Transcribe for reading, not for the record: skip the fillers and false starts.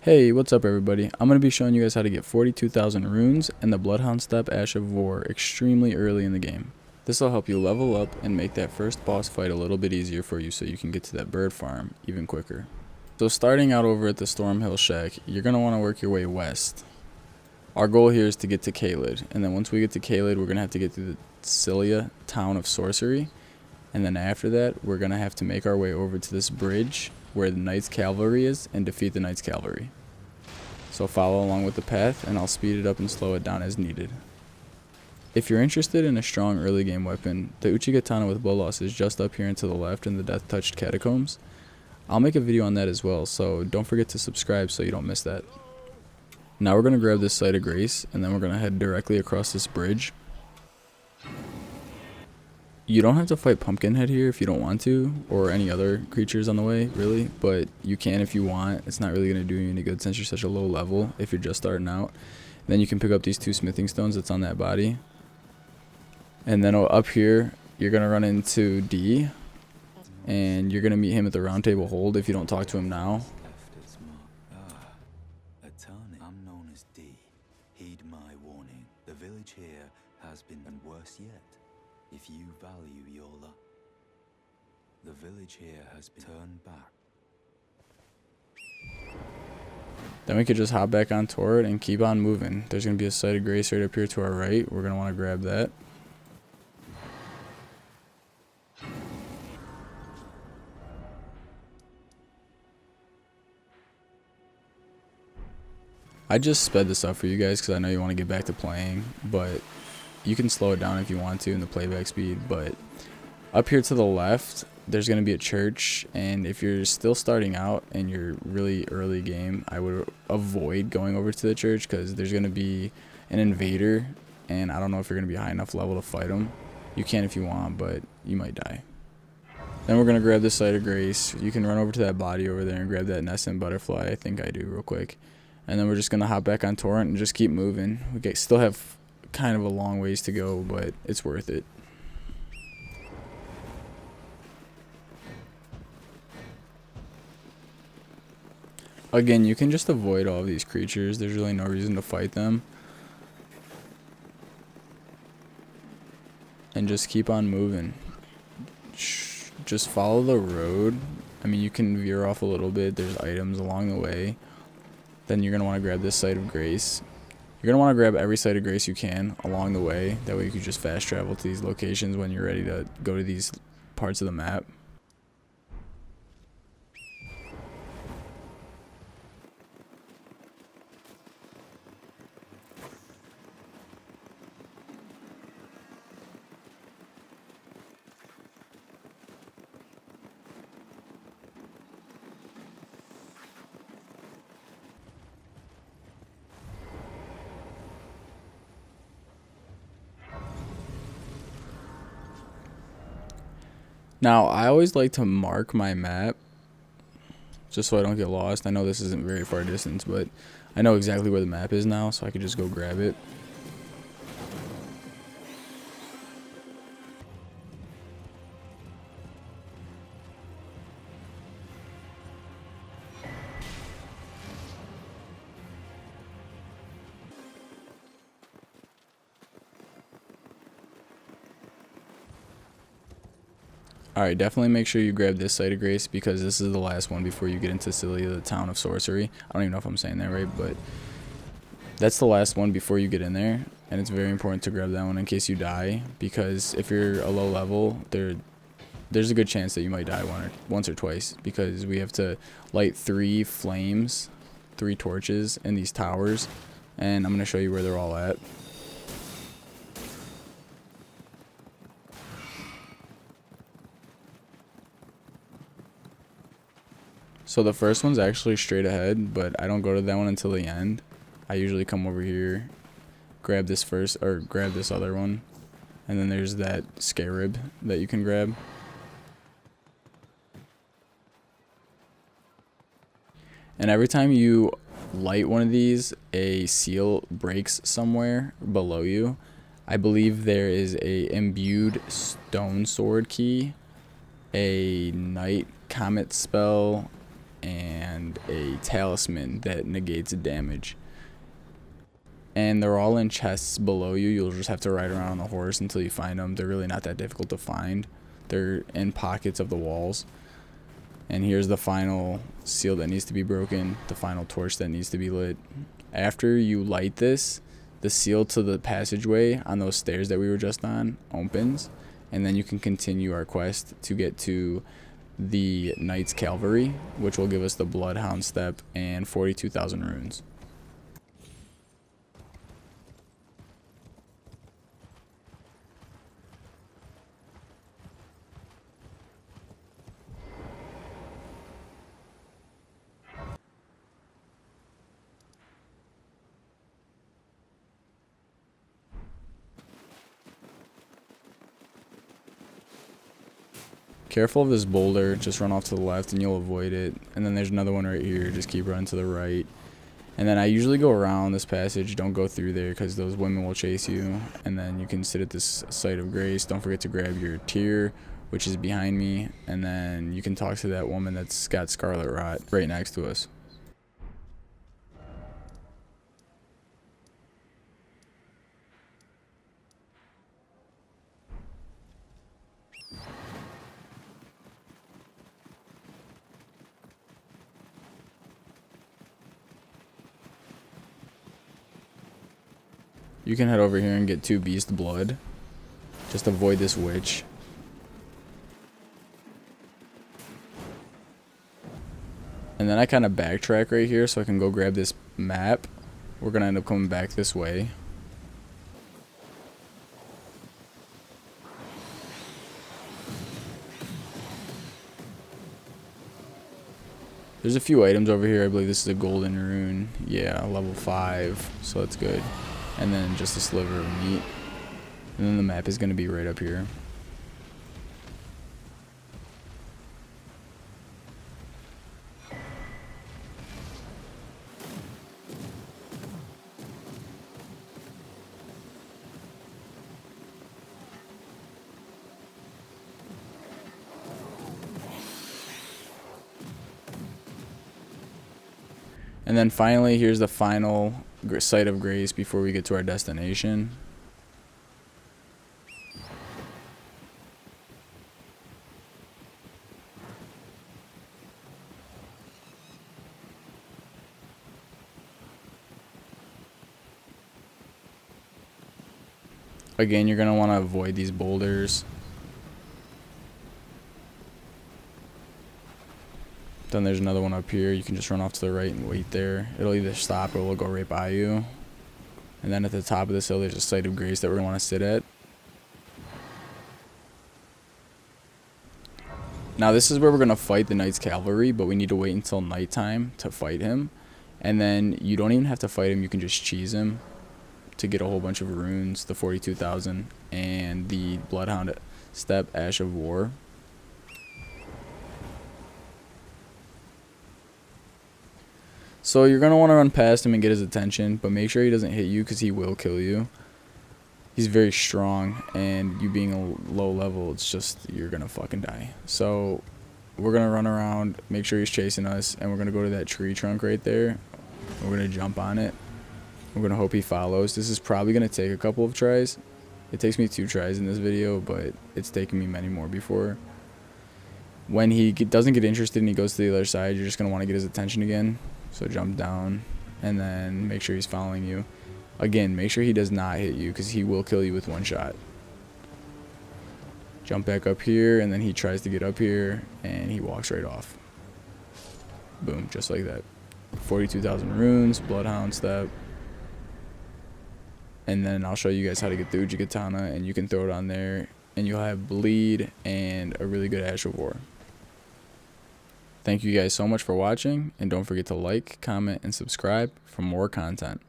Hey, what's up everybody? I'm going to be showing you guys how to get 42,000 runes and the Bloodhound Step Ash of War extremely early in the game. This will help you level up and make that first boss fight a little bit easier for you so you can get to that bird farm even quicker. So starting out over at the Stormhill Shack, you're going to want to work your way west. Our goal here is to get to Caelid, and then once we get to Caelid, we're going to have to get through the Sellia, Town of Sorcery, and then after that, we're going to have to make our way over to this bridge where the Knight's Cavalry is and defeat the Knight's Cavalry. So follow along with the path and I'll speed it up and slow it down as needed. If you're interested in a strong early game weapon, the Uchigatana with Bolas is just up here and to the left in the Death Touched Catacombs. I'll make a video on that as well, so don't forget to subscribe so you don't miss that. Now we're going to grab this Site of Grace and then we're going to head directly across this bridge. You don't have to fight Pumpkinhead here if you don't want to, or any other creatures on the way, really, but you can if you want. It's not really going to do you any good since you're such a low level if you're just starting out. Then you can pick up these 2 smithing stones that's on that body. And then up here, you're going to run into D, and you're going to meet him at the Round Table Hold if you don't talk to him now. I'm known as D. Heed my warning. The village here has been, and worse yet, if you value your luck. The village here has been turned back. Then we could just hop back on Torrent and keep on moving. There's going to be a Site of Grace right up here to our right. We're going to want to grab that. I just sped this up for you guys because I know you want to get back to playing, but you can slow it down if you want to in the playback speed. But up here to the left, there's going to be a church, and if you're still starting out and you're really early game, I would avoid going over to the church because there's going to be an invader, and I don't know if you're going to be high enough level to fight him. You can if you want, but you might die. Then we're going to grab this Site of Grace. You can run over to that body over there and grab that Nescent Butterfly. I think I do real quick. And then we're just going to hop back on Torrent and just keep moving. We still have kind of a long ways to go, but it's worth it. Again, you can just avoid all of these creatures. There's really no reason to fight them. And just keep on moving. Just follow the road. I mean, you can veer off a little bit. There's items along the way. Then you're going to want to grab this Site of Grace. You're going to want to grab every Site of Grace you can along the way. That way you can just fast travel to these locations when you're ready to go to these parts of the map. Now, I always like to mark my map just so I don't get lost. I know this isn't very far distance, but I know exactly where the map is now, so I can just go grab it. Alright, definitely make sure you grab this Site of Grace because this is the last one before you get into Sellia, the Town of Sorcery. I don't even know if I'm saying that right, but that's the last one before you get in there. And it's very important to grab that one in case you die, because if you're a low level, there's a good chance that you might die once or twice, because we have to light 3 flames, 3 torches in these towers, and I'm going to show you where they're all at. So the first one's actually straight ahead, but I don't go to that one until the end. I usually come over here, grab this first, or grab this other one, and then there's that scarab that you can grab. And every time you light one of these, a seal breaks somewhere below you. I believe there is a imbued stone sword key, a night comet spell, and a talisman that negates damage. And they're all in chests below you. You'll just have to ride around on the horse until you find them. They're really not that difficult to find. They're in pockets of the walls. And here's the final seal that needs to be broken, the final torch that needs to be lit. After you light this, the seal to the passageway on those stairs that we were just on opens, and then you can continue our quest to get to the Knight's Cavalry, which will give us the Bloodhound step and 42,000 runes. Careful of this boulder, just run off to the left and you'll avoid it. And then there's another one right here, just keep running to the right. And then I usually go around this passage, don't go through there because those women will chase you. And then you can sit at this site of grace. Don't forget to grab your tear, which is behind me. And then you can talk to that woman that's got scarlet rot right next to us. You can head over here and get 2 beast blood. Just avoid this witch. And then I kind of backtrack right here so I can go grab this map. We're going to end up coming back this way. There's a few items over here. I believe this is a golden rune. Yeah, level 5, so that's good. And then just a sliver of meat. And then the map is going to be right up here. And then finally, here's the final site of grace before we get to our destination. Again, you're going to want to avoid these boulders. Then there's another one up here. You can just run off to the right and wait there. It'll either stop or it'll go right by you. And then at the top of this hill, there's a site of grace that we're going to want to sit at. Now this is where we're going to fight the Knight's Cavalry, but we need to wait until nighttime to fight him. And then you don't even have to fight him. You can just cheese him to get a whole bunch of runes, the 42,000, and the Bloodhound step, Ash of War. So you're going to want to run past him and get his attention, but make sure he doesn't hit you because he will kill you. He's very strong, and you being a low level, it's just, you're going to fucking die. So we're going to run around, make sure he's chasing us, and we're going to go to that tree trunk right there. We're going to jump on it. We're going to hope he follows. This is probably going to take a couple of tries. It takes me 2 tries in this video, but it's taken me many more before. When he doesn't get interested and he goes to the other side, you're just going to want to get his attention again. So jump down and then make sure he's following you. Again, make sure he does not hit you because he will kill you with 1 shot. Jump back up here and then he tries to get up here and he walks right off. Boom, just like that. 42,000 runes, Bloodhound step. And then I'll show you guys how to get the Uji Katana, and you can throw it on there and you'll have bleed and a really good Ash of War. Thank you guys so much for watching, and don't forget to like, comment, and subscribe for more content.